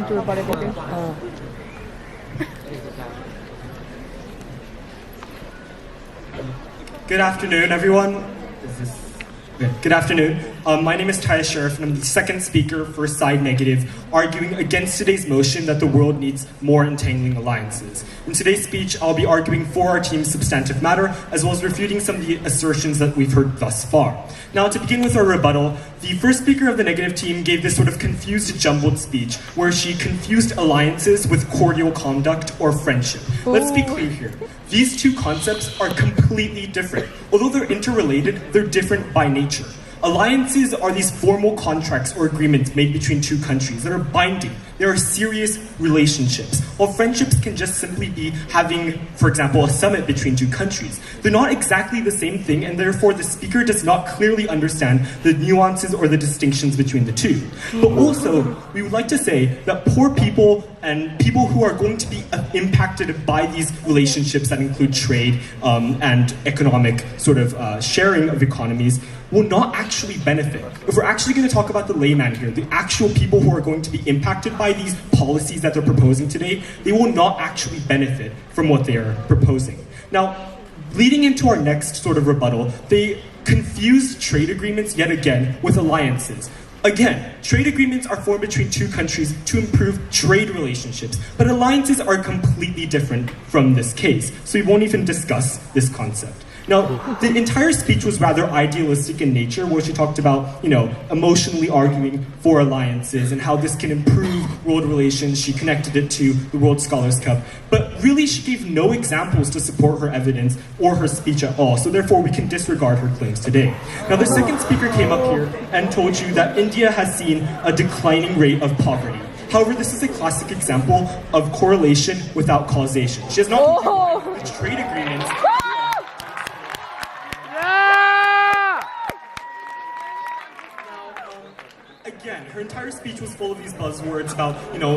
줄 바라볼게. Good afternoon, everyone. Good afternoon. My name is Tyus, and I'm the second speaker for Side Negative, arguing against today's motion that the world needs more entangling alliances. In today's speech, I'll be arguing for our team's substantive matter, as well as refuting some of the assertions that we've heard thus far. Now, to begin with our rebuttal, the first speaker of the negative team gave this sort of confused, jumbled speech, where she confused alliances with cordial conduct or friendship. Let's be clear here. These two concepts are completely different. Although they're interrelated, they're different by nature. Alliances are these formal contracts or agreements made between two countries that are binding. They are serious relationships. While friendships can just simply be having, for example, a summit between two countries. They're not exactly the same thing, and therefore the speaker does not clearly understand the nuances or the distinctions between the two. But also, we would like to say that poor people and people who are going to be impacted by these relationships that include trade and economic sort of sharing of economies will not actually benefit. If we're actually going to talk about the layman here, the actual people who are going to be impacted by these policies that they're proposing today, they will not actually benefit from what they are proposing. Now, leading into our next sort of rebuttal, they confuse trade agreements yet again with alliances. Again, trade agreements are formed between two countries to improve trade relationships, but alliances are completely different from this case, so we won't even discuss this concept. Now, the entire speech was rather idealistic in nature, where she talked about, emotionally arguing for alliances and how this can improve world relations. She connected it to the World Scholars Cup. But really, she gave no examples to support her evidence or her speech at all, so therefore we can disregard her claims today. Now, the second speaker came up here and told you that India has seen a declining rate of poverty. However, this is a classic example of correlation without causation. She has not the trade agreements. Again, her entire speech was full of these buzzwords about,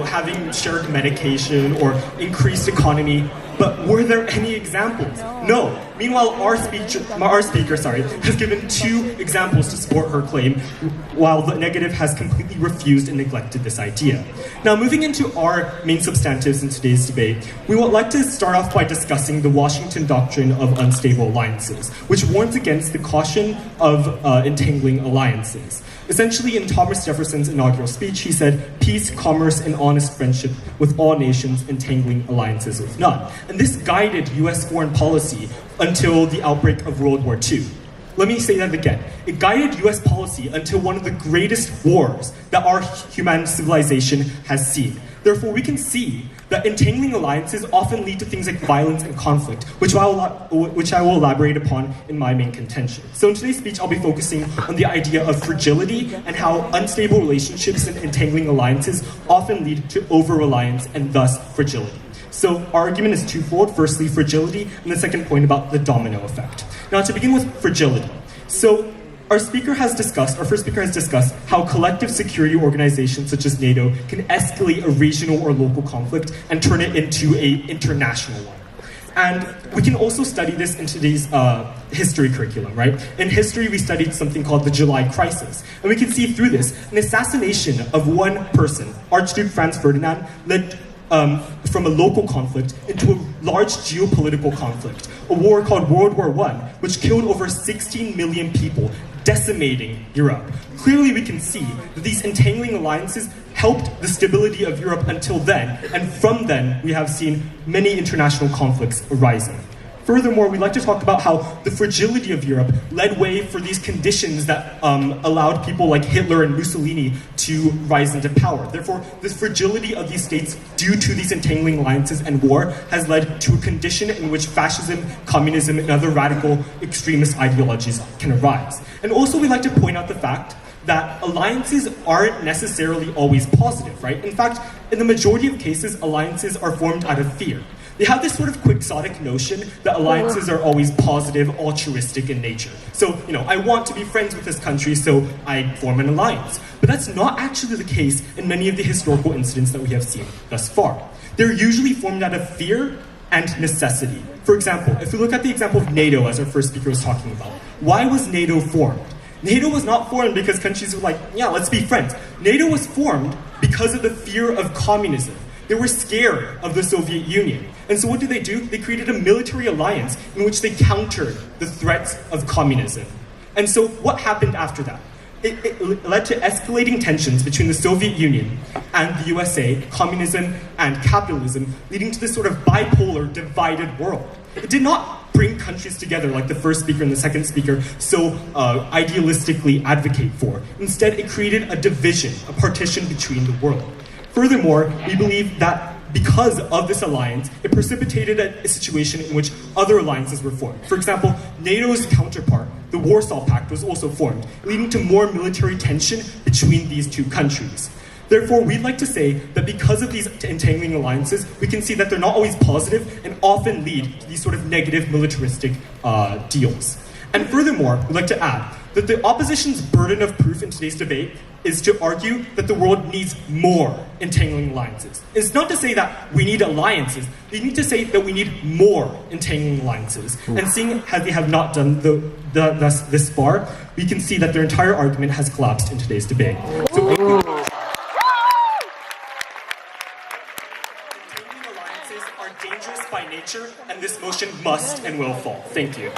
having shared medication or increased economy, but were there any examples? No. Meanwhile, our speaker, has given two examples to support her claim, while the negative has completely refused and neglected this idea. Now, moving into our main substantives in today's debate, we would like to start off by discussing the Washington Doctrine of Unstable Alliances, which warns against the caution of entangling alliances. Essentially, in Thomas Jefferson's inaugural speech, he said, "Peace, commerce, and honest friendship with all nations, entangling alliances with none." And this guided U.S. foreign policy until the outbreak of World War II. Let me say that again. It guided U.S. policy until one of the greatest wars that our human civilization has seen. Therefore, we can see that entangling alliances often lead to things like violence and conflict, which I will elaborate upon in my main contention. So in today's speech, I'll be focusing on the idea of fragility and how unstable relationships and entangling alliances often lead to over-reliance and thus fragility. So our argument is twofold. Firstly, fragility, and the second point about the domino effect. Now, to begin with fragility. So our first speaker has discussed how collective security organizations such as NATO can escalate a regional or local conflict and turn it into an international one. And we can also study this in today's history curriculum, right? In history, we studied something called the July Crisis. And we can see through this, an assassination of one person, Archduke Franz Ferdinand, led from a local conflict into a large geopolitical conflict, a war called World War I, which killed over 16 million people, decimating Europe. Clearly, we can see that these entangling alliances helped the stability of Europe until then, and from then, we have seen many international conflicts arising. Furthermore, we'd like to talk about how the fragility of Europe led way for these conditions that allowed people like Hitler and Mussolini to rise into power. Therefore, the fragility of these states due to these entangling alliances and war has led to a condition in which fascism, communism, and other radical extremist ideologies can arise. And also, we'd like to point out the fact that alliances aren't necessarily always positive, right? In fact, in the majority of cases, alliances are formed out of fear. They have this sort of quixotic notion that alliances are always positive, altruistic in nature. So, I want to be friends with this country, so I form an alliance. But that's not actually the case in many of the historical incidents that we have seen thus far. They're usually formed out of fear and necessity. For example, if we look at the example of NATO, as our first speaker was talking about, why was NATO formed? NATO was not formed because countries were like, yeah, let's be friends. NATO was formed because of the fear of communism. They were scared of the Soviet Union. And so what did? They created a military alliance in which they countered the threats of communism. And so what happened after that? It led to escalating tensions between the Soviet Union and the USA, communism and capitalism, leading to this sort of bipolar, divided world. It did not bring countries together like the first speaker and the second speaker so idealistically advocate for. Instead, it created a division, a partition between the world. Furthermore, we believe that because of this alliance, it precipitated a situation in which other alliances were formed. For example, NATO's counterpart, the Warsaw Pact, was also formed, leading to more military tension between these two countries. Therefore, we'd like to say that because of these entangling alliances, we can see that they're not always positive and often lead to these sort of negative militaristic deals. And furthermore, we'd like to add that the opposition's burden of proof in today's debate is to argue that the world needs more entangling alliances. It's not to say that we need alliances, they need to say that we need more entangling alliances. And seeing as they have not done thus this far, we can see that their entire argument has collapsed in today's debate. So entangling alliances are dangerous by nature, and this motion must and will fall. Thank you.